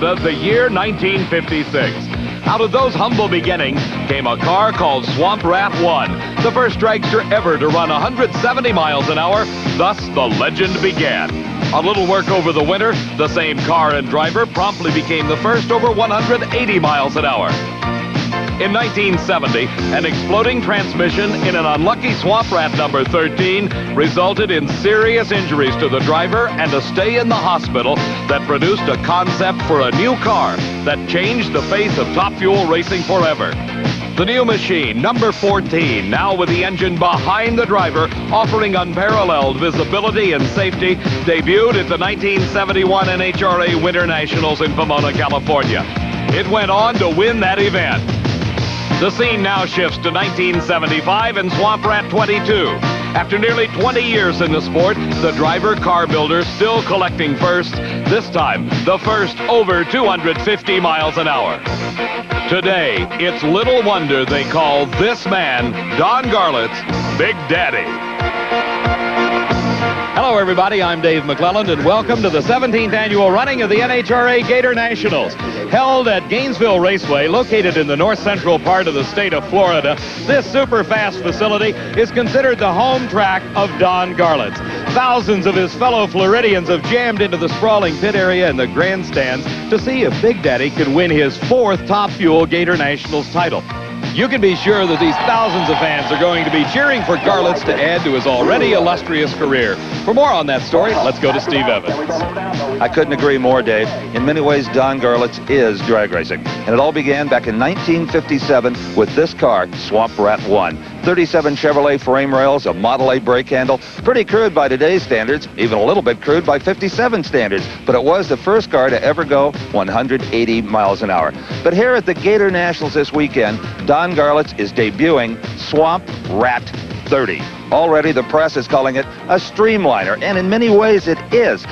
Florida, the year 1956. Out of those humble beginnings came a car called Swamp Rat 1, the first dragster ever to run 170 miles an hour. Thus, the legend began. A little work over the winter, the same car and driver promptly became the first over 180 miles an hour. In 1970, an exploding transmission in an unlucky Swamp Rat number 13 resulted in serious injuries to the driver and a stay in the hospital that produced a concept for a new car that changed the face of Top Fuel racing forever. The new machine, number 14, now with the engine behind the driver, offering unparalleled visibility and safety, debuted at the 1971 NHRA Winter Nationals in Pomona, California. It went on to win that event. The scene now shifts to 1975 and Swamp Rat 22. After nearly 20 years in the sport, the driver car builder still collecting first, this time the first over 250 miles an hour. Today, it's little wonder they call this man, Don Garlett's Big Daddy. Hello, everybody. I'm Dave McClelland, and welcome to the 17th annual running of the NHRA Gatornationals. Held at Gainesville Raceway, located in the north-central part of the state of Florida, this super-fast facility is considered the home track of Don Garlett's. Thousands of his fellow Floridians have jammed into the sprawling pit area and the grandstands to see if Big Daddy could win his 4th Top Fuel Gatornationals title. You can be sure that these thousands of fans are going to be cheering for Garlett's to add to his already illustrious career. For more on that story, let's go to Steve Evans. I couldn't agree more, Dave. In many ways, Don Garlett's is drag racing. And it all began back in 1957 with this car, Swamp Rat 1. 37 Chevrolet frame rails, a Model A brake handle. Pretty crude by today's standards, even a little bit crude by 57 standards. But it was the first car to ever go 180 miles an hour. But here at the Gatornationals this weekend, Don Garlett's is debuting Swamp Rat 30. Already the press is calling it a streamliner, and in many ways it is.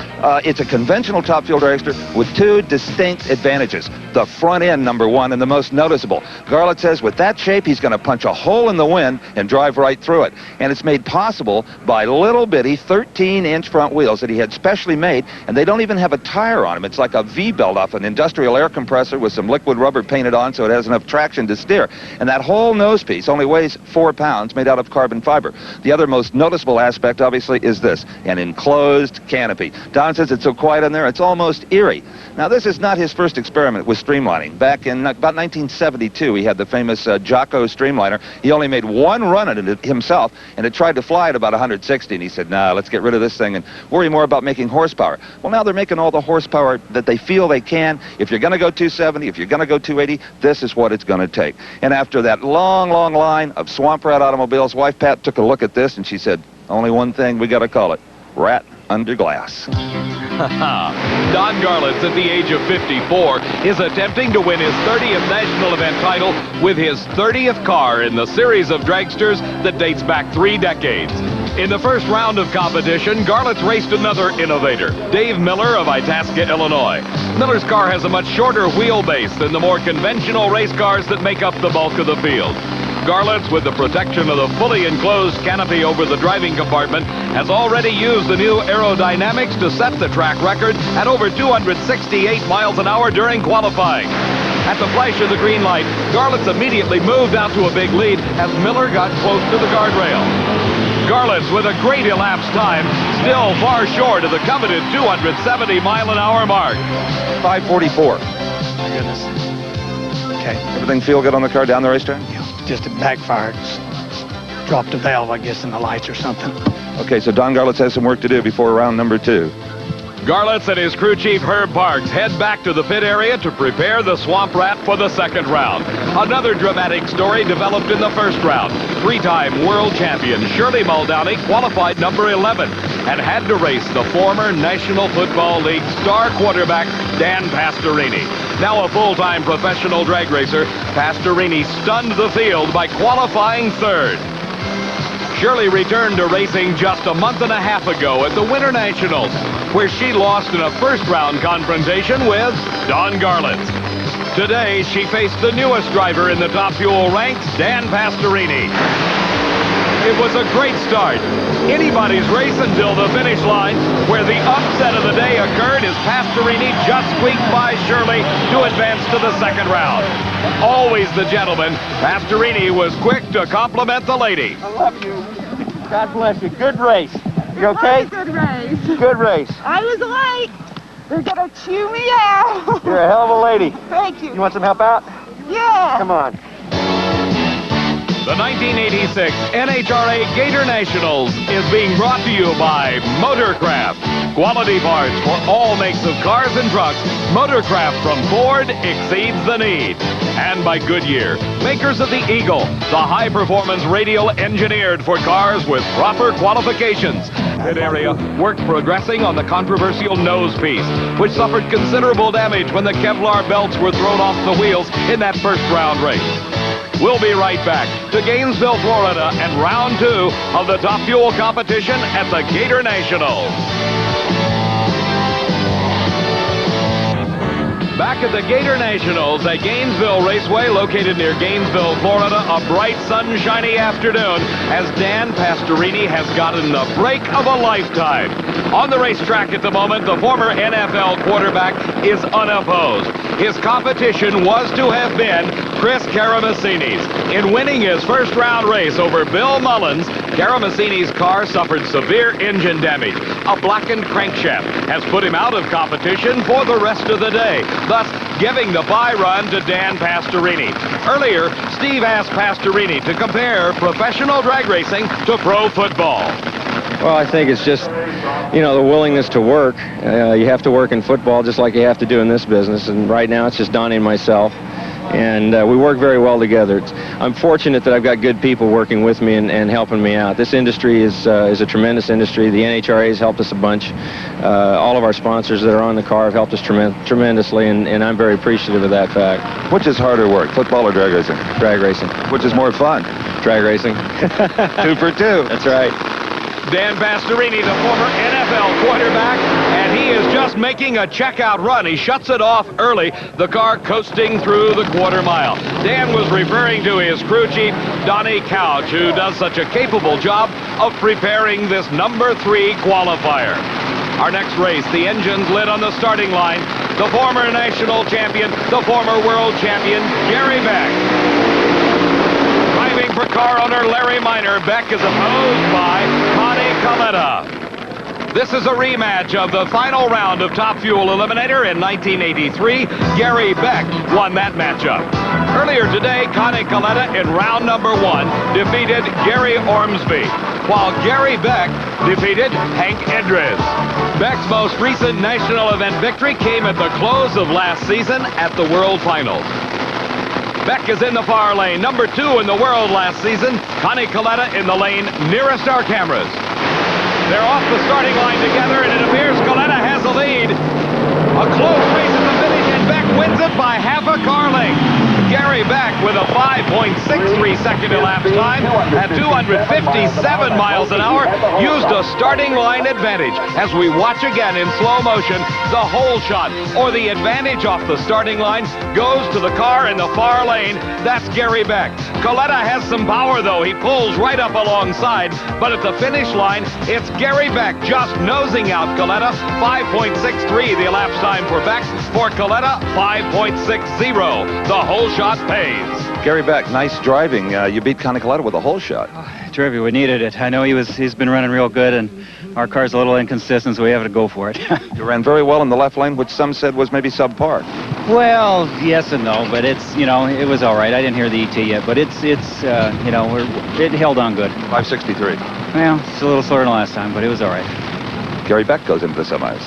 It's a conventional Top Fuel dragster with two distinct advantages. The front end, number one, and the most noticeable. Garlett says with that shape, he's going to punch a hole in the wind and drive right through it. And it's made possible by little bitty 13-inch front wheels that he had specially made, and they don't even have a tire on them. It's like a V-belt off an industrial air compressor with some liquid rubber painted on so it has enough traction to steer. And that whole nose piece only weighs 4 pounds, made out of carbon fiber. The other most noticeable aspect, obviously, is this, an enclosed canopy. Don says it's so quiet in there, it's almost eerie. Now, this is not his first experiment with streamlining. Back in about 1972, he had the famous Jocko streamliner. He only made one run at it himself, and it tried to fly at about 160, and he said, nah, let's get rid of this thing and worry more about making horsepower. Well, now they're making all the horsepower that they feel they can. If you're going to go 270, if you're going to go 280, this is what it's going to take. And after that long, long line of Swamp Rat automobiles, wife Pat took a look at this, and she said, only one thing, we got to call it, rat under glass. Don Garlett's, at the age of 54, is attempting to win his 30th national event title with his 30th car in the series of dragsters that dates back 3 decades. In the first round of competition, Garlett's raced another innovator, Dave Miller of Itasca, Illinois. Miller's car has a much shorter wheelbase than the more conventional race cars that make up the bulk of the field. Garlett's, with the protection of the fully enclosed canopy over the driving compartment, has already used the new aerodynamics to set the track record at over 268 miles an hour during qualifying. At the flash of the green light, Garlett's immediately moved out to a big lead as Miller got close to the guardrail. Garlett's, with a great elapsed time, still far short of the coveted 270-mile-an-hour mark. 544. My goodness. Okay. Everything feel good on the car down the racetrack? Just it backfired. Dropped a valve, I guess, in the lights or something. Okay, so Don Garlett's has some work to do before round number 2. Garlett's and his crew chief Herb Parks head back to the pit area to prepare the Swamp Rat for the second round. Another dramatic story developed in the first round. 3-time world champion Shirley Muldowney qualified number 11 and had to race the former National Football League star quarterback Dan Pastorini. Now a full-time professional drag racer, Pastorini stunned the field by qualifying 3rd. Shirley returned to racing just a month and a half ago at the Winter Nationals, where she lost in a first-round confrontation with Don Garlett's. Today, she faced the newest driver in the Top Fuel ranks, Dan Pastorini. It was a great start, anybody's race until the finish line, where the upset of the day occurred as Pastorini just squeaked by Shirley to advance to the second round. Always the gentleman, Pastorini was quick to compliment the lady. I love you. God bless you. Good race. You okay? Good race. Good race. I was late. They're gonna chew me out. You're a hell of a lady. Thank you. You want some help out? Yeah. Come on. The 1986 NHRA Gatornationals is being brought to you by Motorcraft. Quality parts for all makes of cars and trucks. Motorcraft from Ford exceeds the need. And by Goodyear, makers of the Eagle, the high-performance radial engineered for cars with proper qualifications. Pit area worked progressing on the controversial nose piece, which suffered considerable damage when the Kevlar belts were thrown off the wheels in that first round race. We'll be right back to Gainesville, Florida, and round 2 of the Top Fuel competition at the Gatornationals. Back at the Gatornationals at Gainesville Raceway, located near Gainesville, Florida, a bright, sunshiny afternoon as Dan Pastorini has gotten the break of a lifetime. On the racetrack at the moment, the former NFL quarterback is unopposed. His competition was to have been Chris Karamessini's. In winning his first round race over Bill Mullins, Karamessini's car suffered severe engine damage. A blackened crankshaft has put him out of competition for the rest of the day, thus giving the bye run to Dan Pastorini. Earlier, Steve asked Pastorini to compare professional drag racing to pro football. Well, I think it's just, you know, the willingness to work. You have to work in football just like you have to do in this business, and right now it's just Donnie and myself. And we work very well together. I'm fortunate that I've got good people working with me and helping me out. This industry is a tremendous industry. The NHRA has helped us a bunch. All of our sponsors that are on the car have helped us tremendously, and I'm very appreciative of that fact. Which is harder work, football or drag racing? Drag racing. Which is more fun? Drag racing. 2 for 2. That's right. Dan Pastorini, the former NFL quarterback, and he is just making a checkout run. He shuts it off early, the car coasting through the quarter mile. Dan was referring to his crew chief, Donnie Couch, who does such a capable job of preparing this number 3 qualifier. Our next race, the engines lit on the starting line. The former national champion, the former world champion, Gary Beck. Driving for car owner Larry Miner, Beck is opposed by Connie Coletta. This is a rematch of the final round of Top Fuel Eliminator in 1983. Gary Beck won that matchup. Earlier today, Connie Coletta in round number 1 defeated Gary Ormsby, while Gary Beck defeated Hank Edris. Beck's most recent national event victory came at the close of last season at the World Finals. Beck is in the far lane, number 2 in the world last season. Connie Coletta in the lane nearest our cameras. They're off the starting line together, and it appears Coletta has the lead. A close race at the finish, and Beck wins it by half a car length. Gary Beck with a 5.63 second elapsed time at 257 miles an hour used a starting line advantage. As we watch again in slow motion, the whole shot or the advantage off the starting line goes to the car in the far lane. That's Gary Beck. Coletta has some power though. He pulls right up alongside, but at the finish line, it's Gary Beck just nosing out Coletta. 5.63 the elapsed time for Beck. For Coletta, 5.60. The whole shot pays. Gary Beck, nice driving. You beat Connie Coletta with a whole shot. Terrific. We needed it. I know he's been running real good, and our car's a little inconsistent, so we have to go for it. You ran very well in the left lane, which some said was maybe subpar. Well, yes and no, but it's, you know, it was all right. I didn't hear the ET yet, but it's you know, it held on good. 563. Well, it's a little slower than last time, but it was all right. Gary Beck goes into the semis.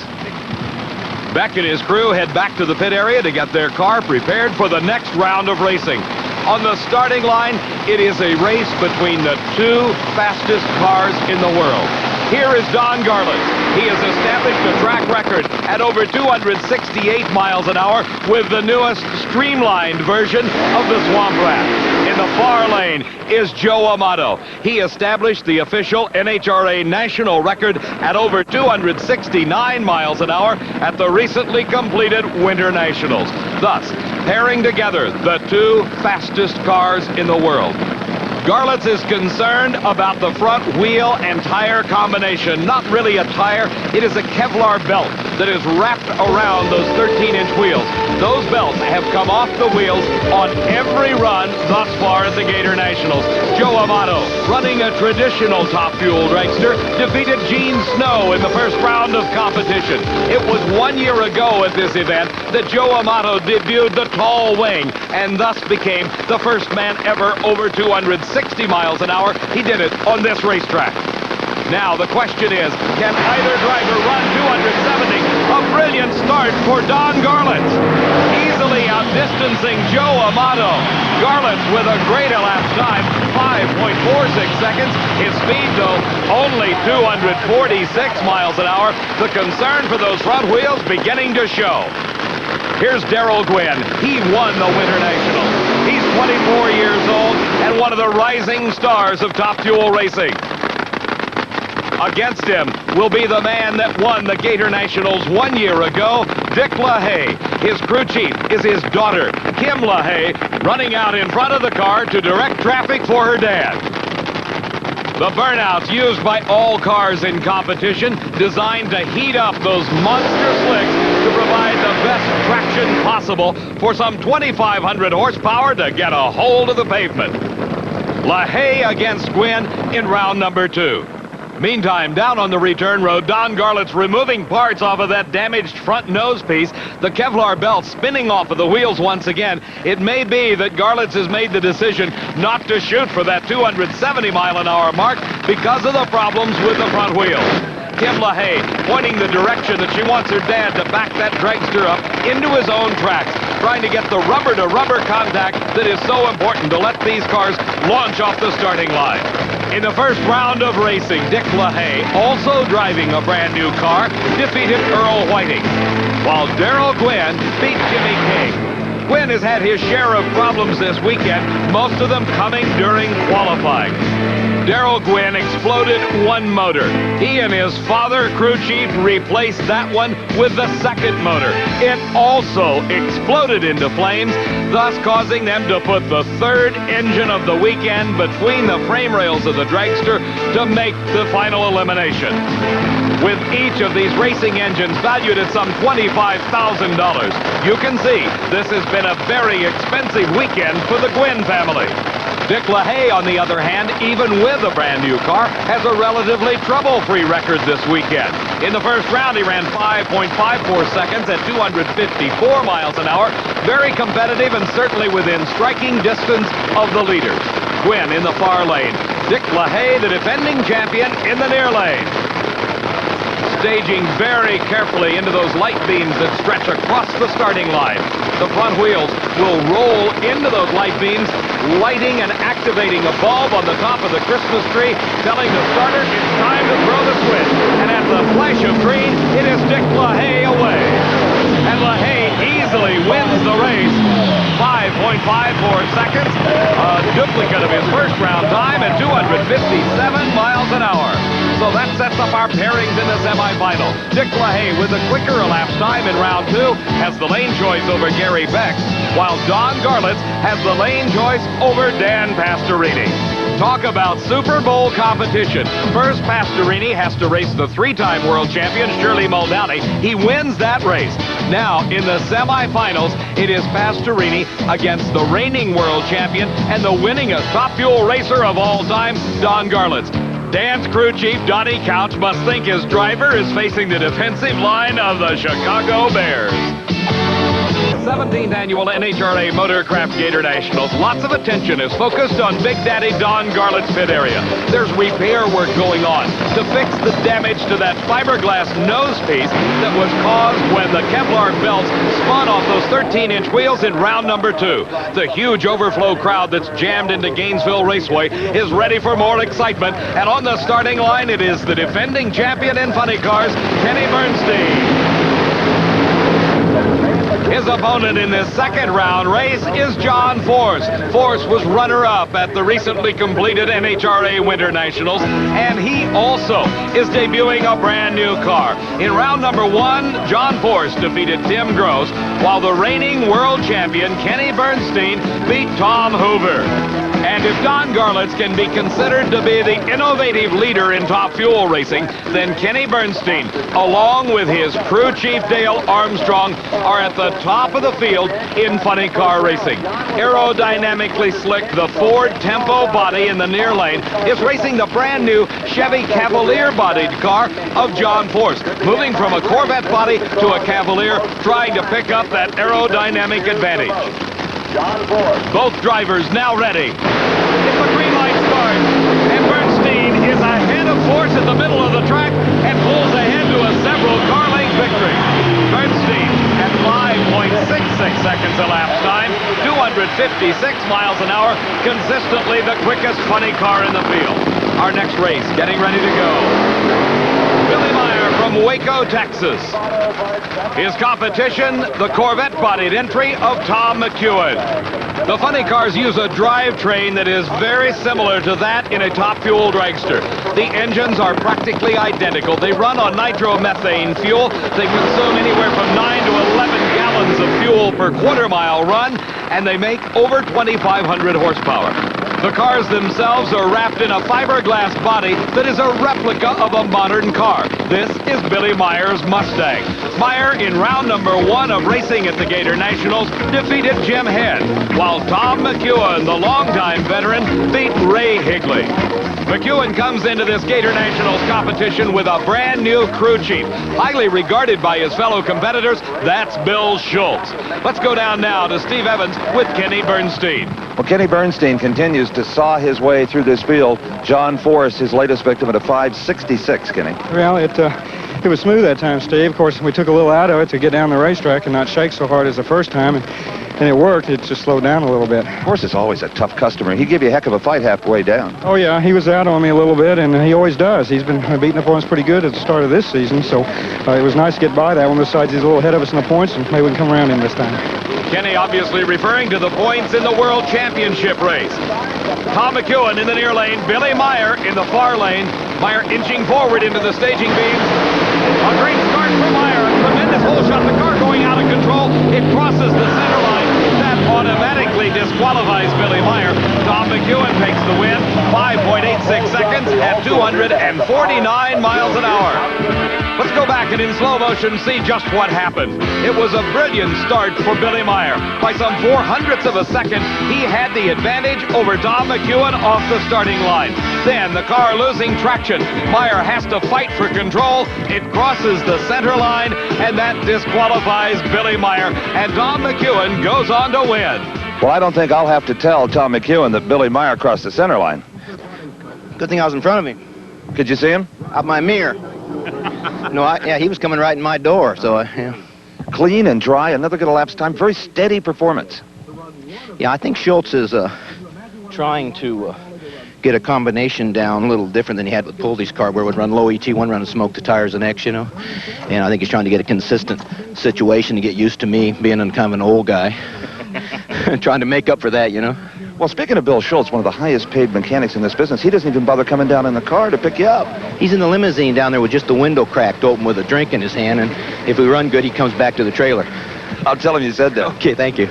Beck and his crew head back to the pit area to get their car prepared for the next round of racing. On the starting line, it is a race between the 2 fastest cars in the world. Here is Don Garland. He has established a track record at over 268 miles an hour with the newest streamlined version of the Swamp Rat. In the far lane is Joe Amato. He established the official NHRA national record at over 269 miles an hour at the recently completed Winter Nationals, thus pairing together the 2 fastest cars in the world. Garlits is concerned about the front wheel and tire combination. Not really a tire, it is a Kevlar belt that is wrapped around those 13-inch wheels. Those belts have come off the wheels on every run thus far at the Gator Nationals. Joe Amato, running a traditional top fuel dragster, defeated Gene Snow in the first round of competition. It was 1 year ago at this event that Joe Amato debuted the tall wing and thus became the first man ever over 260 miles an hour. He did it on this racetrack. Now the question is, can either driver run 270? A brilliant start for Don Garlits, easily outdistancing Joe Amato. Garlits with a great elapsed time, 5.46 seconds. His speed, though, only 246 miles an hour. The concern for those front wheels beginning to show. Here's Darrell Gwynn. He won the Winter National. He's 24 years old and one of the rising stars of top fuel racing. Against him will be the man that won the Gator Nationals 1 year ago, Dick LaHaye. His crew chief is his daughter, Kim LaHaye, running out in front of the car to direct traffic for her dad. The burnouts used by all cars in competition, designed to heat up those monster slicks to provide the best traction possible for some 2,500 horsepower to get a hold of the pavement. LaHaye against Gwynn in round number 2. Meantime, down on the return road, Don Garlits removing parts off of that damaged front nose piece. The Kevlar belt spinning off of the wheels once again. It may be that Garlits has made the decision not to shoot for that 270-mile-an-hour mark because of the problems with the front wheels. Kim LaHaye pointing the direction that she wants her dad to back that dragster up into his own tracks, trying to get the rubber-to-rubber contact that is so important to let these cars launch off the starting line. In the first round of racing, Dick LaHaye, also driving a brand new car, defeated Earl Whiting, while Darrell Gwynn beat Jimmy King. Gwynn has had his share of problems this weekend, most of them coming during qualifying. Darrell Gwynn exploded one motor. He and his father, crew chief, replaced that one with the second motor. It also exploded into flames, thus causing them to put the third engine of the weekend between the frame rails of the dragster to make the final elimination. With each of these racing engines valued at some $25,000, you can see this has been a very expensive weekend for the Gwynn family. Dick LaHaye, on the other hand, even with a brand new car, has a relatively trouble-free record this weekend. In the first round, he ran 5.54 seconds at 254 miles an hour. Very competitive and certainly within striking distance of the leaders. Gwynn in the far lane. Dick LaHaye, the defending champion, in the near lane. Staging very carefully into those light beams that stretch across the starting line. The front wheels will roll into those light beams, lighting and activating a bulb on the top of the Christmas tree, telling the starter it's time to throw the switch. And at the flash of green, it is Dick LaHaye away. And LaHaye easily wins the race. 5.54 seconds, a duplicate of his first round time at 257 miles an hour. So that sets up our pairings in the semifinal. Dick LaHaye with a quicker elapsed time in round 2 has the lane choice over Gary Beck, while Don Garlits has the lane choice over Dan Pastorini. Talk about Super Bowl competition. First, Pastorini has to race the 3-time world champion, Shirley Muldowney. He wins that race. Now, in the semifinals, it is Pastorini against the reigning world champion and the winningest top fuel racer of all time, Don Garlits. Dan's crew chief, Donnie Couch, must think his driver is facing the defensive line of the Chicago Bears. 17th annual NHRA Motorcraft Gator Nationals. Lots of attention is focused on Big Daddy Don Garlits' pit area. There's repair work going on to fix the damage to that fiberglass nose piece that was caused when the Kevlar belts spun off those 13-inch wheels in round number 2. The huge overflow crowd that's jammed into Gainesville Raceway is ready for more excitement. And on the starting line, it is the defending champion in funny cars, Kenny Bernstein. His opponent in this second round race is John Force. Force was runner-up at the recently completed NHRA Winter Nationals, and he also is debuting a brand new car. In round number 1, John Force defeated Tim Gross, while the reigning world champion Kenny Bernstein beat Tom Hoover. And if Don Garlits can be considered to be the innovative leader in top fuel racing, then Kenny Bernstein, along with his crew chief Dale Armstrong, are at the top of the field in funny car racing. Aerodynamically slick, the Ford Tempo body in the near lane is racing the brand new Chevy Cavalier-bodied car of John Force, moving from a Corvette body to a Cavalier, trying to pick up that aerodynamic advantage. Both drivers now ready. If the green light starts, and Bernstein is ahead of Force at the middle of the track and pulls ahead to a several car length victory. Bernstein at 5.66 seconds elapsed time, 256 miles an hour, consistently the quickest funny car in the field. Our next race getting ready to go. Billy Meyer from Waco, Texas. His competition, the Corvette-bodied entry of Tom McEwen. The funny cars use a drivetrain that is very similar to that in a top-fuel dragster. The engines are practically identical. They run on nitromethane fuel. They consume anywhere from 9 to 11 gallons of fuel per quarter-mile run, and they make over 2,500 horsepower. The cars themselves are wrapped in a fiberglass body that is a replica of a modern car. This is Billy Meyer's Mustang. Meyer, in round number 1 of racing at the Gator Nationals, defeated Jim Head, while Tom McEwen, the longtime veteran, beat Ray Higley. McEwen comes into this Gator Nationals competition with a brand new crew chief, highly regarded by his fellow competitors. That's Bill Schultz. Let's go down now to Steve Evans with Kenny Bernstein. Well, Kenny Bernstein continues to saw his way through this field. John Force, his latest victim, at a 5.66, Kenny. Well, it was smooth that time, Steve. Of course, we took a little out of it to get down the racetrack and not shake so hard as the first time, and it worked. It just slowed down a little bit. Force is always a tough customer. He gave you a heck of a fight halfway down. Oh, yeah, he was out on me a little bit, and he always does. He's been beating up on us pretty good at the start of this season, so it was nice to get by that one. Besides, he's a little ahead of us in the points, and maybe we can come around him this time. Kenny obviously referring to the points in the World Championship race. Tom McEwen in the near lane, Billy Meyer in the far lane. Meyer inching forward into the staging beam. A great start for Meyer. A tremendous hole shot. The car going out of control. It crosses the center line. That automatically disqualifies Billy Meyer. Tom McEwen takes the win. 5.86 seconds at 249 miles an hour. Let's go back and in slow motion see just what happened. It was a brilliant start for Billy Meyer. By some 0.04 of a second, he had the advantage over Tom McEwen off the starting line. Then the car losing traction. Meyer has to fight for control. It crosses the center line, and that disqualifies Billy Meyer. And Tom McEwen goes on to win. Well, I don't think I'll have to tell Tom McEwen that Billy Meyer crossed the center line. Good thing I was in front of him. Could you see him? Out my mirror. No, yeah, he was coming right in my door, so, yeah. Clean and dry, another good elapsed time, very steady performance. Yeah, I think Schultz is trying to get a combination down a little different than he had with Pulde's car, where it would run low ET one run and smoke the tires the next, you know. And I think he's trying to get a consistent situation to get used to me being kind of an old guy. Trying to make up for that, you know. Well, speaking of Bill Schultz, one of the highest paid mechanics in this business, he doesn't even bother coming down in the car to pick you up. He's in the limousine down there with just the window cracked open with a drink in his hand, and if we run good, he comes back to the trailer. I'll tell him you said that. Okay, thank you.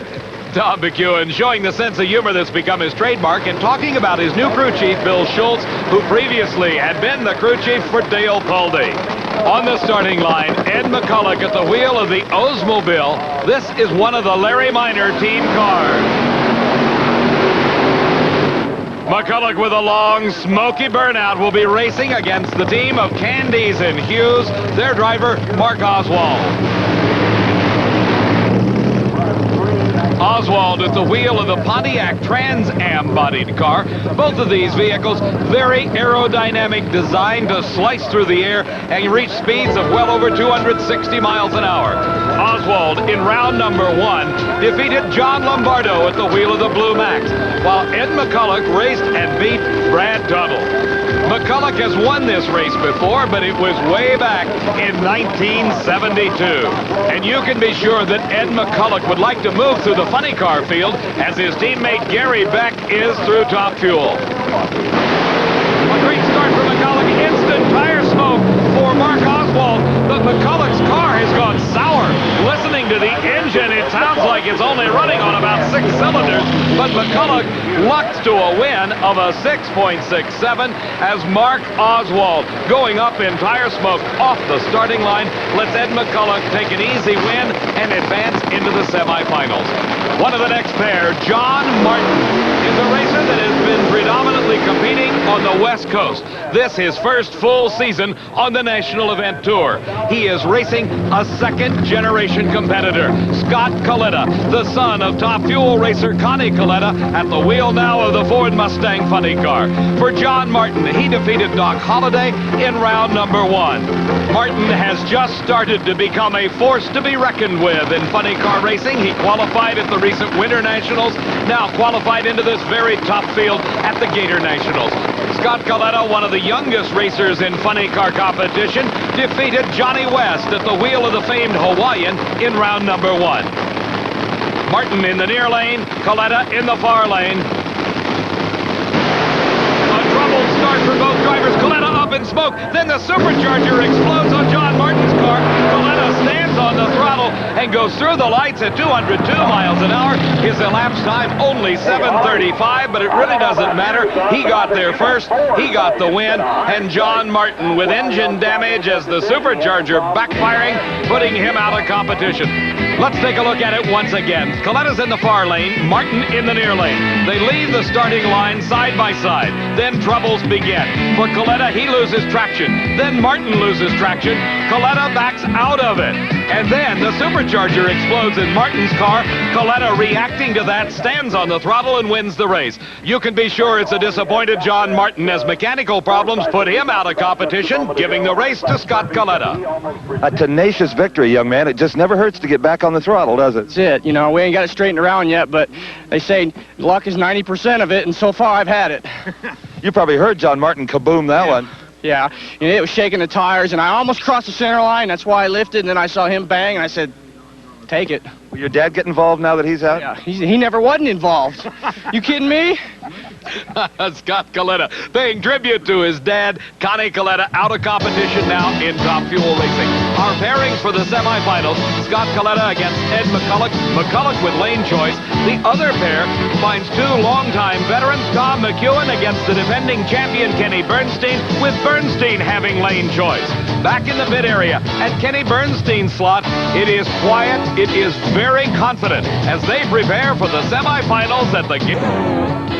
Tom McEwen showing the sense of humor that's become his trademark and talking about his new crew chief, Bill Schultz, who previously had been the crew chief for Dale Pulde. On the starting line, Ed McCulloch at the wheel of the Oldsmobile. This is one of the Larry Minor team cars. McCulloch with a long, smoky burnout will be racing against the team of Candies and Hughes, their driver, Mark Oswald. Oswald at the wheel of the Pontiac Trans Am-bodied car. Both of these vehicles very aerodynamic, designed to slice through the air and reach speeds of well over 260 miles an hour. Oswald, in round number 1, defeated John Lombardo at the wheel of the Blue Max, while Ed McCulloch raced and beat Brad Tuttle. McCulloch has won this race before, but it was way back in 1972. And you can be sure that Ed McCulloch would like to move through the funny car field as his teammate Gary Beck is through Top Fuel. A great start for McCulloch. Instant tire smoke for Mark Oswald, but McCulloch's car has gone sour. Listening to the engine, it sounds like it's only running on about 6 cylinders, but McCulloch lucks to a win of a 6.67 as Mark Oswald, going up in tire smoke off the starting line, lets Ed McCulloch take an easy win and advance into the semifinals. One of the next pair, John Martin, is a racer that has been predominantly competing on the West Coast. This his first full season on the National Event Tour. He is racing a second-generation competitor, Scott Coletta, the son of Top Fuel racer Connie Coletta, at the wheel now of the Ford Mustang funny car. For John Martin, he defeated Doc Holliday in round number 1. Martin has just started to become a force to be reckoned with in funny car racing. He qualified at the recent Winter Nationals, now qualified into this very top field at the Gatornationals. Scott Coletta, one of the youngest racers in funny car competition, defeated Johnny West at the wheel of the famed Hawaiian in round number 1. Martin in the near lane, Coletta in the far lane. A troubled start for both drivers. Coletta up in smoke. Then the supercharger explodes on John Martin's car. Coletta stands on the throttle and goes through the lights at 202 miles an hour. His elapsed time only 7:35, but it really doesn't matter. He got there first. He got the win. And John Martin with engine damage as the supercharger backfiring, putting him out of competition. Let's take a look at it once again. Coletta's in the far lane, Martin in the near lane. They leave the starting line side by side. Then troubles begin. For Coletta, he loses traction. Then Martin loses traction. Coletta backs out of it. And then the supercharger explodes in Martin's car. Coletta, reacting to that, stands on the throttle and wins the race. You can be sure it's a disappointed John Martin as mechanical problems put him out of competition, giving the race to Scott Coletta. A tenacious victory, young man. It just never hurts to get back on the throttle, does it? That's it. You know, we ain't got it straightened around yet, but they say luck is 90% of it, and so far I've had it. You probably heard John Martin kaboom that one. Yeah, and it was shaking the tires, and I almost crossed the center line. That's why I lifted, and then I saw him bang, and I said, take it. Will your dad get involved now that he's out? Yeah, he never wasn't involved. You kidding me? Scott Coletta paying tribute to his dad. Connie Coletta out of competition now in Top Fuel Racing. Our pairings for the semifinals, Scott Coletta against Ed McCulloch. McCulloch with lane choice. The other pair finds 2 longtime veterans, Tom McEwen against the defending champion Kenny Bernstein, with Bernstein having lane choice. Back in the pit area at Kenny Bernstein's slot, it is quiet, it is very confident as they prepare for the semifinals at the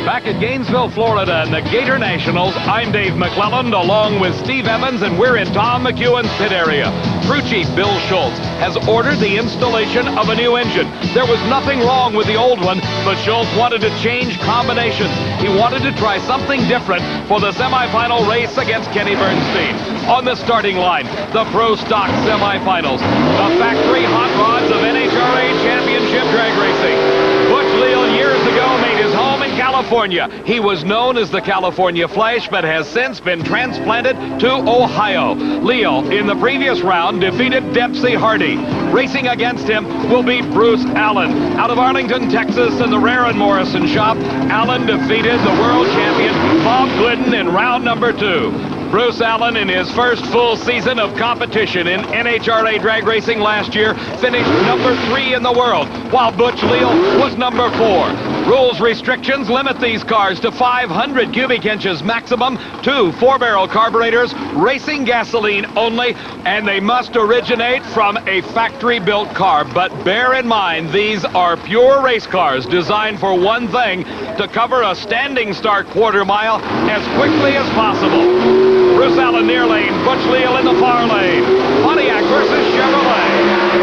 Back at Gainesville, Florida, and the Gatornationals, I'm Dave McClelland, along with Steve Evans, and we're in Tom McEwen's pit area. Crew Chief Bill Schultz has ordered the installation of a new engine. There was nothing wrong with the old one, but Schultz wanted to change combinations. He wanted to try something different for the semifinal race against Kenny Bernstein. On the starting line, the Pro Stock semifinals, the factory hot rods of NHRA Championship drag racing. Butch Leal years ago made his home in California. He was known as the California Flash, but has since been transplanted to Ohio. Leal, in the previous round, defeated Dempsey Hardy. Racing against him will be Bruce Allen. Out of Arlington, Texas, in the Rare and Morrison shop, Allen defeated the world champion Bob Glidden in round number 2. Bruce Allen, in his first full season of competition in NHRA drag racing last year, finished number 3 in the world, while Butch Leal was number 4. Rules restrictions limit these cars to 500 cubic inches maximum, 2 4-barrel carburetors, racing gasoline only, and they must originate from a factory-built car. But bear in mind, these are pure race cars designed for one thing, to cover a standing start quarter mile as quickly as possible. Bruce Allen near lane, Butch Leal in the far lane. Pontiac versus Chevrolet.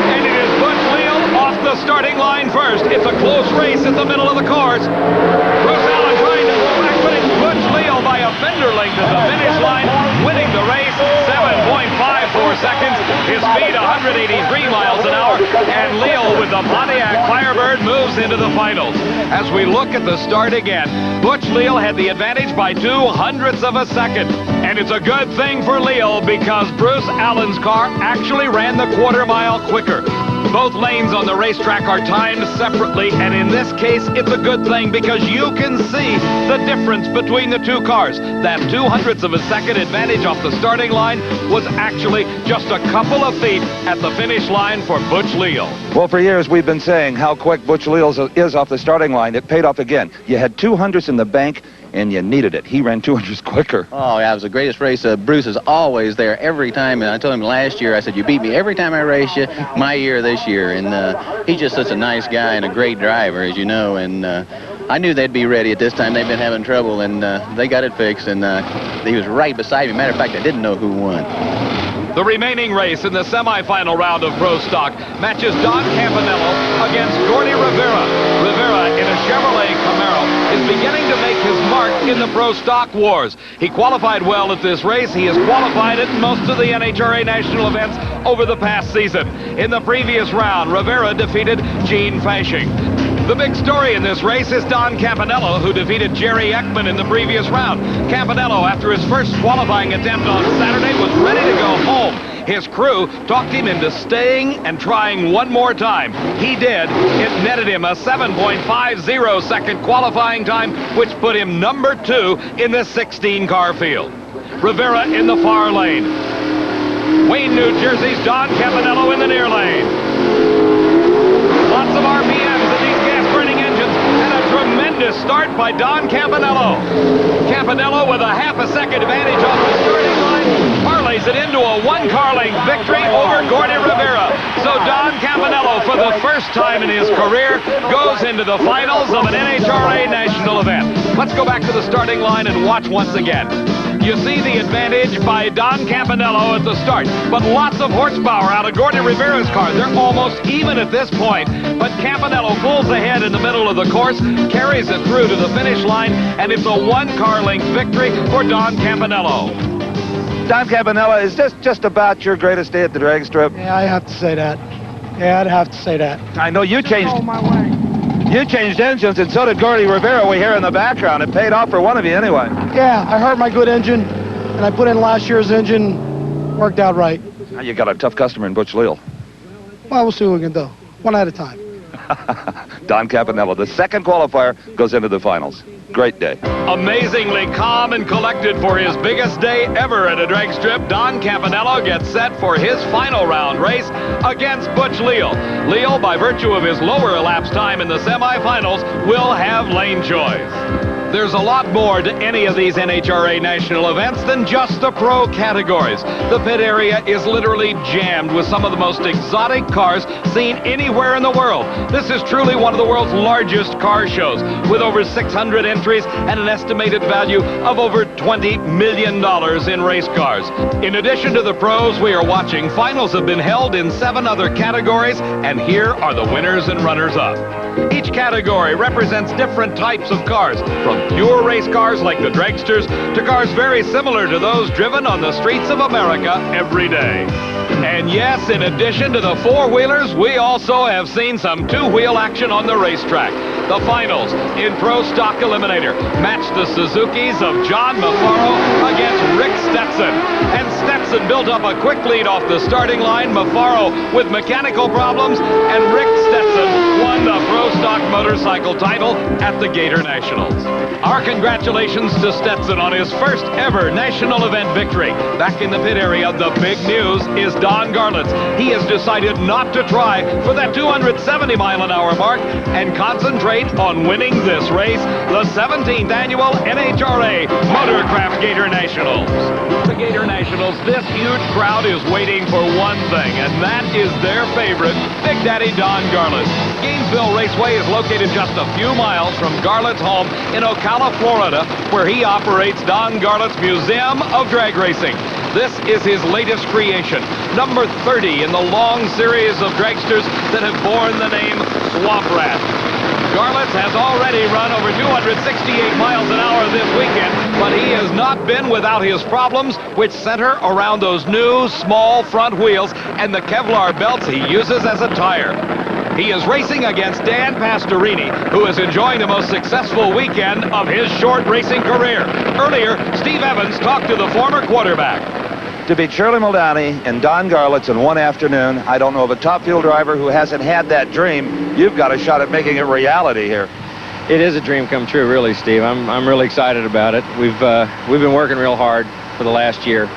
And it is Butch Leal off the starting line first. It's a close race at the middle of the course. Bruce Allen trying to go back, but it's Butch Leal by a fender length at the finish line, winning the race, 7.54 seconds. his speed 183 miles an hour, and Leal with the Pontiac Firebird moves into the finals. As we look at the start again, Butch Leal had the advantage by 0.02 of a second. And it's a good thing for Leal because Bruce Allen's car actually ran the quarter mile quicker. Both lanes on the racetrack are timed separately, and in this case, it's a good thing because you can see the difference between the two cars. That 0.02 of a second advantage off the starting line was actually just a couple of feet at the finish line for Butch Leal. Well, for years we've been saying how quick Butch Leal is off the starting line. It paid off again. You had 200s in the bank, and you needed it. He ran 200s quicker. Oh, yeah, it was the greatest race. Bruce is always there every time. And I told him last year, I said, you beat me every time I race you, my year this year. And he's just such a nice guy and a great driver, as you know. And I knew they'd be ready at this time. They've been having trouble, and they got it fixed. And he was right beside me. Matter of fact, I didn't know who won. The remaining race in the semifinal round of Pro Stock matches Don Campanello against Gordy Rivera. Rivera in a Chevrolet Camaro is beginning to make his mark in the Pro Stock wars. He qualified well at this race. He has qualified at most of the NHRA national events over the past season. In the previous round, Rivera defeated Gene Fashing. The big story in this race is Don Campanello, who defeated Jerry Ekman in the previous round. Campanello, after his first qualifying attempt on Saturday, was ready to go home. His crew talked him into staying and trying one more time. He did. It netted him a 7.50 second qualifying time, which put him number 2 in the 16-car field. Rivera in the far lane. Wayne, New Jersey's Don Campanello in the near lane. Lots of RPMs in these gas-burning engines, and a tremendous start by Don Campanello. Campanello with a half a second advantage off the starting line, parlays it into a one-car length victory over Gordy Rivera. So Don Campanello, for the first time in his career, goes into the finals of an NHRA national event. Let's go back to the starting line and watch once again. You see the advantage by Don Campanello at the start, but lots of horsepower out of Gordy Rivera's car. They're almost even at this point, but Campanello pulls ahead in the middle of the course, carries it through to the finish line, and it's a one-car length victory for Don Campanello. Don Campanello, is this just about your greatest day at the drag strip? Yeah, I have to say that. Yeah, I'd have to say that. I know you changed. Oh, my way. You changed engines, and so did Gordy Rivera. We hear in the background. It paid off for one of you anyway. Yeah, I hurt my good engine, and I put in last year's engine. Worked out right. Now you got a tough customer in Butch Leal. Well, we'll see what we can do. One at a time. Don Campanello, the second qualifier, goes into the finals. Great day. Amazingly calm and collected for his biggest day ever at a drag strip, Don Campanello gets set for his final round race against Butch Leal. Leal, by virtue of his lower elapsed time in the semifinals, will have lane choice. There's a lot more to any of these NHRA national events than just the pro categories. The pit area is literally jammed with some of the most exotic cars seen anywhere in the world. This is truly one of the world's largest car shows, with over 600 entries and an estimated value of over $20 million in race cars. In addition to the pros we are watching, finals have been held in 7 other categories, and here are the winners and runners-up. Each category represents different types of cars, from pure race cars like the dragsters to cars very similar to those driven on the streets of America every day. And yes, in addition to the four-wheelers, we also have seen some two-wheel action on the racetrack. The finals in Pro Stock Eliminator match the Suzukis of John Mafaro against Rick Stetson. And Stetson built up a quick lead off the starting line. Mafaro with mechanical problems, and Rick Stetson won the Pro Stock motorcycle title at the Gatornationals. Our congratulations to Stetson on his first ever national event victory. Back in the pit area, the big news is Don Garlits. He has decided not to try for that 270-mile-an-hour mark and concentrate on winning this race, the 17th annual NHRA Motorcraft Gatornationals. The Gatornationals, this huge crowd is waiting for one thing, and that is their favorite, Big Daddy Don Garlits. Gainesville Raceway is located just a few miles from Garlits' home in Ocala, Florida, where he operates Don Garlits' Museum of Drag Racing. This is his latest creation, number 30 in the long series of dragsters that have borne the name Swamp Rat. Garlitz has already run over 268 miles an hour this weekend, but he has not been without his problems, which center around those new small front wheels and the Kevlar belts he uses as a tire. He is racing against Dan Pastorini, who is enjoying the most successful weekend of his short racing career. Earlier, Steve Evans talked to the former quarterback. To beat Shirley Muldowney and Don Garlitz in one afternoon, I don't know of a top fuel driver who hasn't had that dream. You've got a shot at making it reality here. It is a dream come true, really, Steve. I'm really excited about it. We've been working real hard for the last year.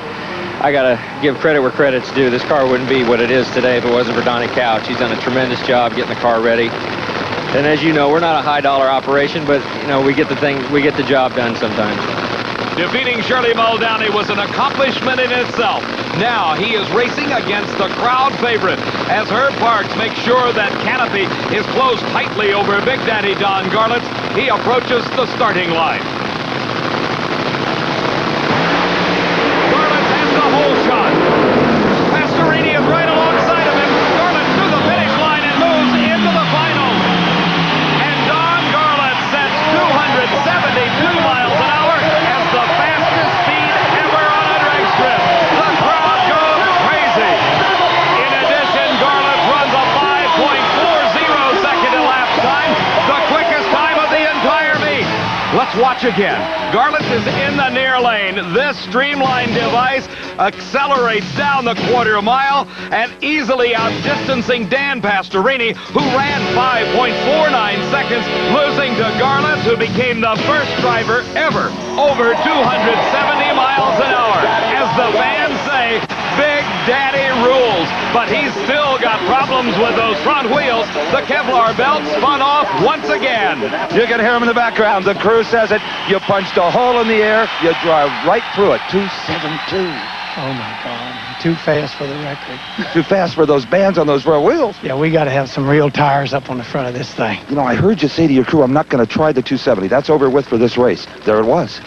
I got to give credit where credit's due. This car wouldn't be what it is today if it wasn't for Donnie Couch. He's done a tremendous job getting the car ready. And as you know, we're not a high-dollar operation, but, you know, we get the job done sometimes. Defeating Shirley Muldowney was an accomplishment in itself. Now he is racing against the crowd favorite as Herb Parks makes sure that canopy is closed tightly over Big Daddy Don Garlitz. He approaches the starting line. Garlitz has the whole shot. Pastorini is right alongside of him. Garlitz to the finish line and moves into the finals. And Don Garlitz sets 272 miles an hour as the fastest speed ever on a drag strip. The crowd goes crazy. In addition, Garlitz runs a 5.40 second elapsed time, the quickest time of the entire meet. Let's watch again. Garlitz is in the near lane. This streamlined device accelerates down the quarter mile and easily outdistancing Dan Pastorini, who ran 5.49 seconds, losing to Garlitz, who became the first driver ever over 270 miles an hour. As the fans say, Big Daddy rules, but he's still got problems with those front wheels. The Kevlar belt spun off once again. You can hear him in the background. The crew says it. You punched a hole in the air. You drive right through it. 272. Oh, my God. Too fast for the record. Too fast for those bands on those front wheels. Yeah, we got to have some real tires up on the front of this thing. You know, I heard you say to your crew, I'm not going to try the 270. That's over with for this race. There it was.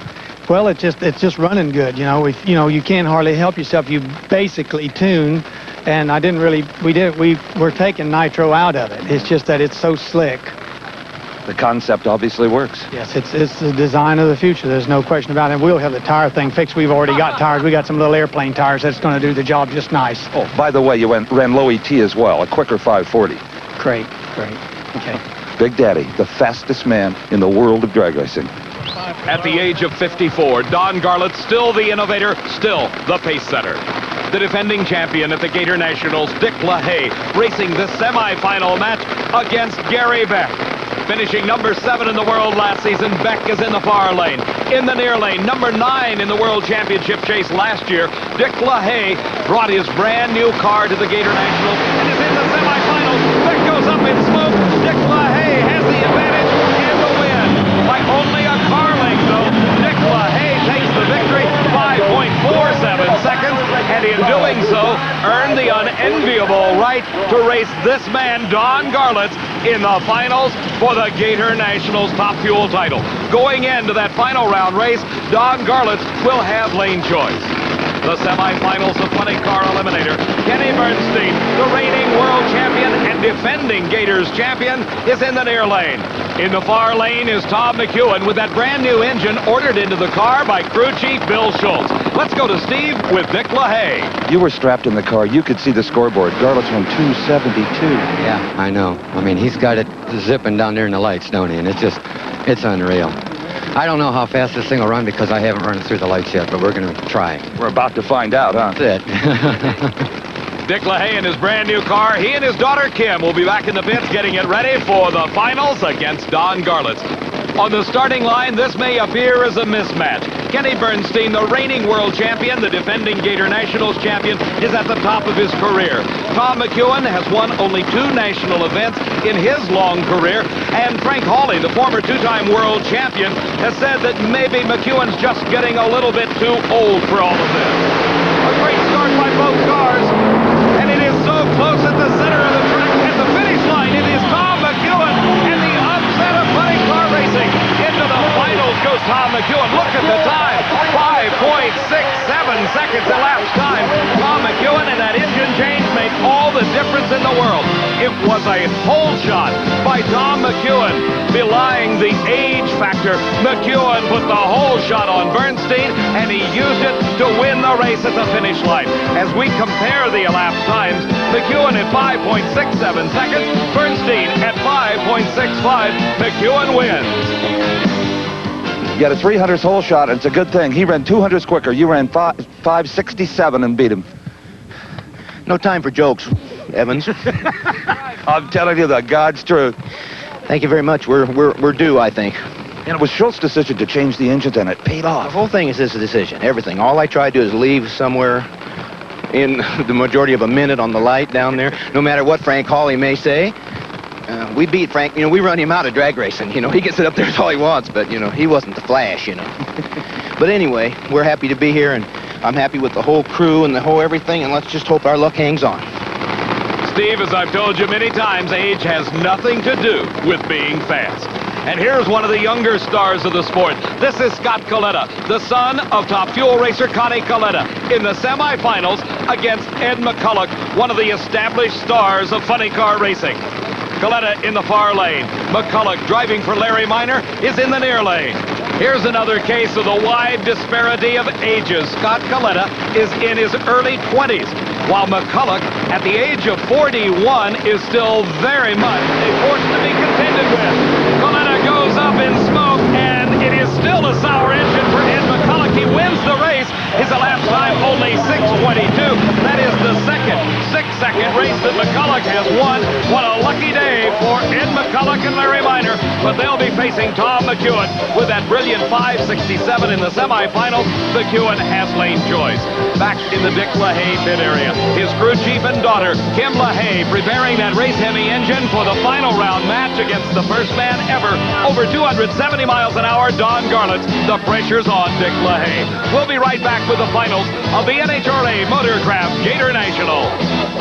Well, it's just running good. You know, you can't hardly help yourself. You basically tune, and I didn't really. We were taking nitro out of it. It's just that it's so slick. The concept obviously works. Yes, it's the design of the future. There's no question about it. We'll have the tire thing fixed. We've already got tires. We got some little airplane tires that's going to do the job just nice. Oh, by the way, you ran low ET as well, a quicker 540. Great. Okay. Big Daddy, the fastest man in the world of drag racing. At the age of 54, Don Garlitz, still the innovator, still the pace setter. The defending champion at the Gatornationals, Dick LaHaye, racing the semifinal match against Gary Beck. Finishing number 7 in the world last season, Beck is in the far lane. In the near lane, number 9 in the World Championship chase last year, Dick LaHaye brought his brand new car to the Gatornationals and is in the semifinals. Beck goes up in smoke. Dick LaHaye has the advantage and the win. By only a car length, though, Dick LaHaye takes the victory, 5.47 seconds, and in doing so, earned the unenviable right to race this man, Don Garlitz, in the finals for the Gatornationals Top Fuel title. Going into that final round race, Don Garlitz will have lane choice. The semifinals of 20-car eliminator, Kenny Bernstein, the reigning world champion and defending Gators champion, is in the near lane. In the far lane is Tom McClelland with that brand new engine ordered into the car by crew chief Bill Schultz. Let's go to Steve with Dick LaHaye. You were strapped in the car. You could see the scoreboard. Garlitz won 272. Yeah, I know. I mean, he's got it zipping down there in the lights, don't he? And it's unreal. I don't know how fast this thing will run because I haven't run it through the lights yet, but we're going to try. We're about to find out, huh? That's it. Dick LaHaye in his brand new car. He and his daughter Kim will be back in the pits getting it ready for the finals against Don Garlitz. On the starting line, this may appear as a mismatch. Kenny Bernstein, the reigning world champion, the defending Gatornationals champion, is at the top of his career. Tom McClelland has won only 2 national events in his long career, and Frank Hawley, the former 2-time world champion, has said that maybe McClelland's just getting a little bit too old for all of this. A great start by both cars, and it is so close at the center of the track. At the finish line, it is Tom McClelland and the upset of funny car racing. Into the finals goes Tom McClelland. Look at the time, 5.67 seconds elapsed time. Tom McClelland and that engine change made all the difference in the world. It was a pole shot by Tom McClelland. after, McClelland put the whole shot on Bernstein, and he used it to win the race at the finish line. As we compare the elapsed times, McClelland at 5.67 seconds, Bernstein at 5.65. McClelland wins. You got a 300th hole shot, and it's a good thing. He ran 200ths quicker. You ran 5.67 and beat him. No time for jokes, Evans. I'm telling you the God's truth. Thank you very much. We're due, I think. And it was Schultz's decision to change the engines, and it paid off. The whole thing is his decision, everything. All I try to do is leave somewhere in the majority of a minute on the light down there, no matter what Frank Hawley may say. We beat Frank, you know, we run him out of drag racing. You know, he gets it up there, that's all he wants, but, you know, he wasn't the Flash, you know. But anyway, we're happy to be here, and I'm happy with the whole crew and the whole everything, and let's just hope our luck hangs on. Steve, as I've told you many times, age has nothing to do with being fast. And here's one of the younger stars of the sport. This is Scott Coletta, the son of top fuel racer Connie Coletta, in the semifinals against Ed McCulloch, one of the established stars of funny car racing. Coletta in the far lane. McCulloch, driving for Larry Minor, is in the near lane. Here's another case of the wide disparity of ages. Scott Coletta is in his early 20s, while McCulloch, at the age of 41, is still very much a force to be contended with. Coletta goes up in smoke, and it is still a sour engine for Ed McCulloch. He wins the race. His elapsed time only 6:22. That is the second 6-second race that McCulloch has won. What a lucky day for Ed McCulloch and Larry Minor. But they'll be facing Tom McClelland with that brilliant 5.67 in the semifinals. McClelland has lane choice. Back in the Dick LaHaye pit area, his crew chief and daughter, Kim LaHaye, preparing that race-heavy engine for the final round match against the first man ever, over 270 miles an hour, Don Garlitz. The pressure's on Dick LaHaye. We'll be right back with the finals of the NHRA Motorcraft Gator National.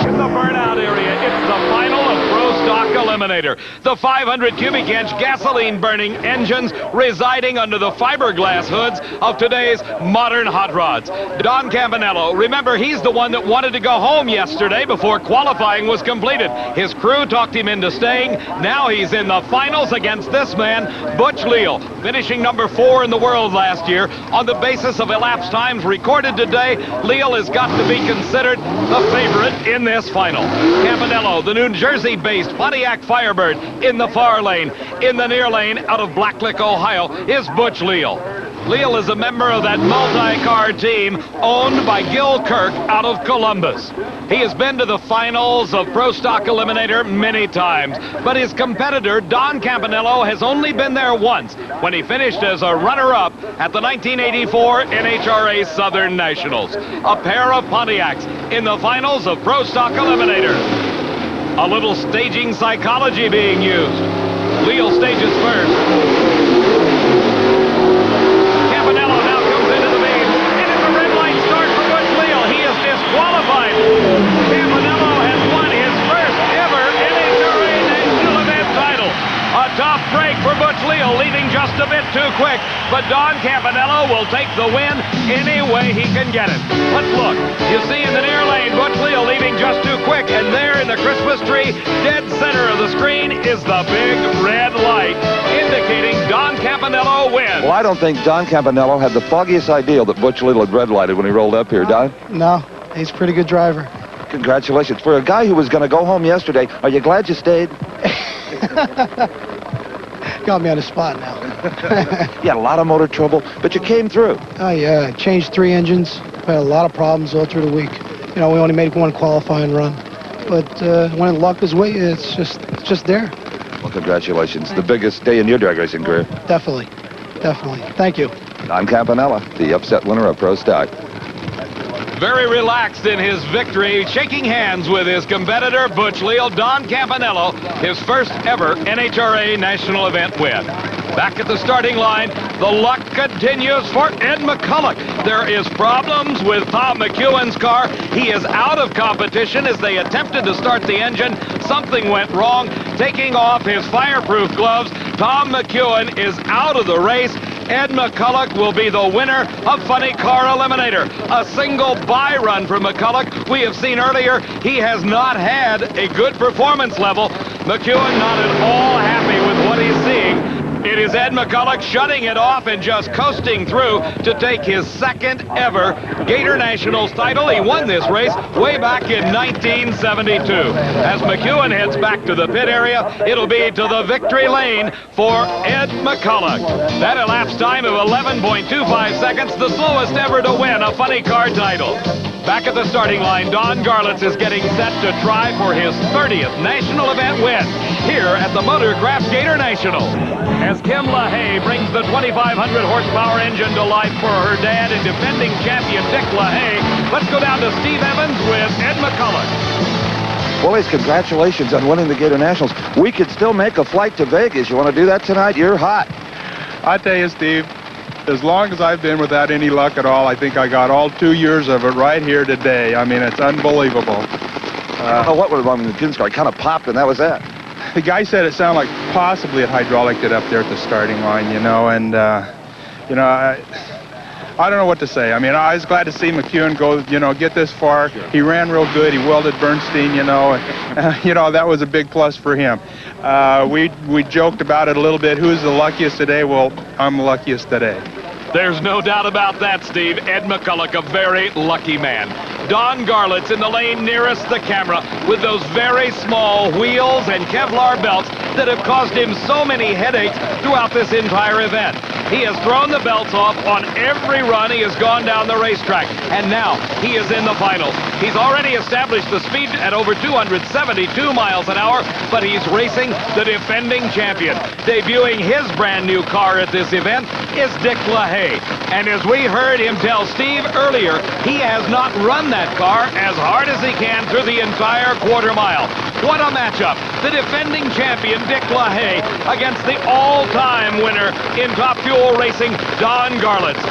In the burnout area, it's the final of Pro Stock Eliminator. The 500 cubic inch gasoline-burning engines residing under the fiberglass hoods of today's modern hot rods. Don Campanello, remember, he's the one that wanted to go home yesterday before qualifying was completed. His crew talked him into staying. Now he's in the finals against this man, Butch Leal, finishing number 4 in the world last year. On the basis of elapsed times recorded today, Leal has got to be considered the favorite in this final. Campanello, the New Jersey-based Pontiac Firebird, in the far lane. In the near lane, out of Blacklick, Ohio, is Butch Leal. Leal is a member of that multi-car team owned by Gil Kirk out of Columbus. He has been to the finals of Pro Stock Eliminator many times, but his competitor, Don Campanello, has only been there once, when he finished as a runner-up at the 1984 NHRA Southern Nationals. A pair of Pontiacs in the finals of Pro Stock Eliminator. A little staging psychology being used. Leal stages first. Campanello now comes into the beam. It is a red light start for Butch Leal. He is disqualified. Campanello has won his first ever NHRA National Event title. A tough break for Butch Leal, leaving just a bit too quick. But Don Campanello will take the win any way he can get it. Let's look. You see in the near lane, Butch Leal leaving just too quick. And there in the Christmas tree, dead center of the screen, is the big red light, indicating Don Campanello wins. Well, I don't think Don Campanello had the foggiest idea that Butch Leal had red lighted when he rolled up here, Don. No, he's a pretty good driver. Congratulations. For a guy who was going to go home yesterday, are you glad you stayed? Got me on the spot now. You had a lot of motor trouble, but you came through. I changed 3 engines. We had a lot of problems all through the week. You know, we only made 1 qualifying run. But when luck is with you, it's just there. Well, congratulations. The biggest day in your drag racing career. Definitely. Thank you. Don Campanello, the upset winner of Pro Stock. Very relaxed in his victory, shaking hands with his competitor, Butch Leal. Don Campanello, his first ever NHRA National Event win. Back at the starting line, the luck continues for Ed McCulloch. There is problems with Tom McClelland's car. He is out of competition as they attempted to start the engine. Something went wrong, taking off his fireproof gloves. Tom McClelland is out of the race. Ed McCulloch will be the winner of Funny Car Eliminator. A single bye run for McCulloch. We have seen earlier he has not had a good performance level. McClelland not at all happy with what he's seeing. It It is Ed McCulloch shutting it off and just coasting through to take his second ever Gatornationals title. He won this race way back in 1972. As McEwen heads back to the pit area, it'll be to the victory lane for Ed McCulloch. That elapsed time of 11.25 seconds, the slowest ever to win a funny car title. Back at the starting line, Don Garlits is getting set to try for his 30th national event win here at the Motorcraft Gatornationals. As Kim LaHaye brings the 2,500 horsepower engine to life for her dad and defending champion Dick LaHaye, let's go down to Steve Evans with Ed McCulloch. Boys, congratulations on winning the Gatornationals. We could still make a flight to Vegas. You want to do that tonight? You're hot. I tell you, Steve, as long as I've been without any luck at all, I think I got all 2 years of it right here today. I mean, it's unbelievable. I don't know what was wrong with the Pins car. It kind of popped, and that was that. The guy said it sounded like possibly a hydraulic did up there at the starting line, you know, and, you know, I don't know what to say. I mean, I was glad to see McEwen go, you know, get this far. He ran real good. He welded Bernstein, you know. You know, that was a big plus for him. We joked about it a little bit. Who's the luckiest today? Well, I'm the luckiest today. There's no doubt about that, Steve. Ed McCulloch, a very lucky man. Don Garlits in the lane nearest the camera with those very small wheels and Kevlar belts that have caused him so many headaches throughout this entire event. He has thrown the belts off on every run he has gone down the racetrack, and now he is in the finals. He's already established the speed at over 272 miles an hour, but he's racing the defending champion. Debuting his brand new car at this event is Dick LaHaye. And as we heard him tell Steve earlier, he has not run that car as hard as he can through the entire quarter mile. What a matchup. The defending champion, Dick LaHaye, against the all-time winner in Top Fuel Racing, Don Garlits.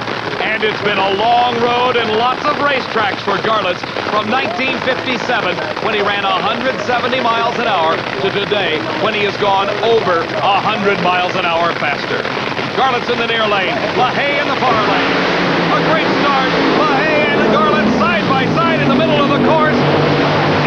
And it's been a long road and lots of racetracks for Garlits from 1957, when he ran 170 miles an hour, to today, when he has gone over 100 miles an hour faster. Garlits in the near lane, LaHaye in the far lane. A great start. LaHaye and Garlits side by side in the middle of the course.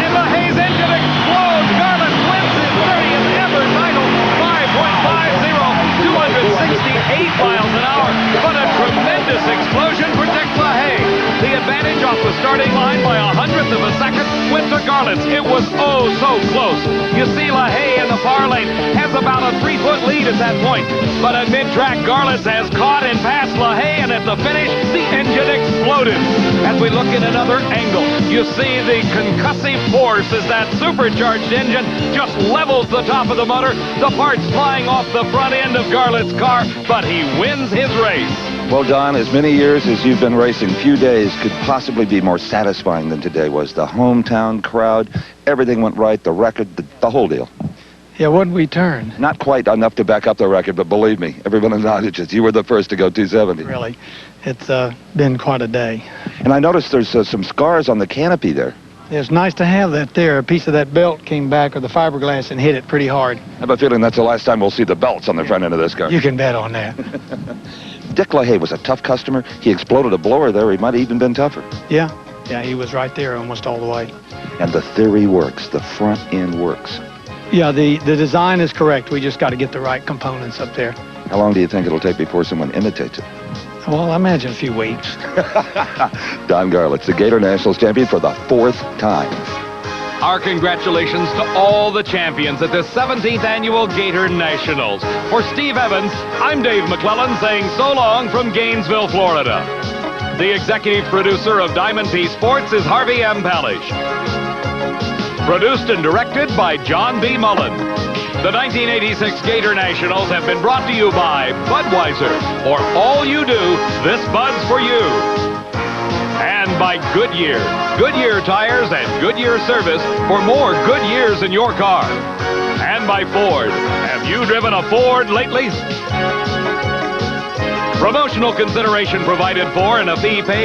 And LaHaye's engine explodes. Garlits wins his 30th ever title. 5.50, 268 miles an hour. But a tremendous explosion for Dick LaHaye. The advantage off the starting line by 100th of a second went to Garlits. It was oh so close. You see LaHaye in the far lane has about a 3-foot lead at that point. But at mid-track, Garlits has caught and passed LaHaye, and at the finish, the engine exploded. As we look at another angle, you see the concussive force as that supercharged engine just levels the top of the motor. The parts flying off the front end of Garlits' car, but he wins his race. Well, Don, as many years as you've been racing, few days could possibly be more satisfying than today was. The hometown crowd, everything went right, the record, the whole deal. Yeah, what did we turn? Not quite enough to back up the record, but believe me, everyone acknowledges you were the first to go 270. Really, it's been quite a day. And I noticed there's some scars on the canopy there. It's nice to have that there. A piece of that belt came back, or the fiberglass, and hit it pretty hard. I have a feeling that's the last time we'll see the belts on the front end of this car. You can bet on that. Dick LaHaye was a tough customer. He exploded a blower there. He might have even been tougher. Yeah, he was right there almost all the way. And the theory works. The front end works. Yeah, the design is correct. We just got to get the right components up there. How long do you think it'll take before someone imitates it? Well, I imagine a few weeks. Don Garlits, the Gatornationals champion for the 4th time. Our congratulations to all the champions at the 17th Annual Gatornationals. For Steve Evans, I'm Dave McClelland saying so long from Gainesville, Florida. The executive producer of Diamond P Sports is Harvey M. Palish. Produced and directed by John B. Mullen. The 1986 Gatornationals have been brought to you by Budweiser. For all you do, this Bud's for you. And by Goodyear. Goodyear tires and Goodyear service for more good years in your car. And by Ford. Have you driven a Ford lately? Promotional consideration provided for and a fee paid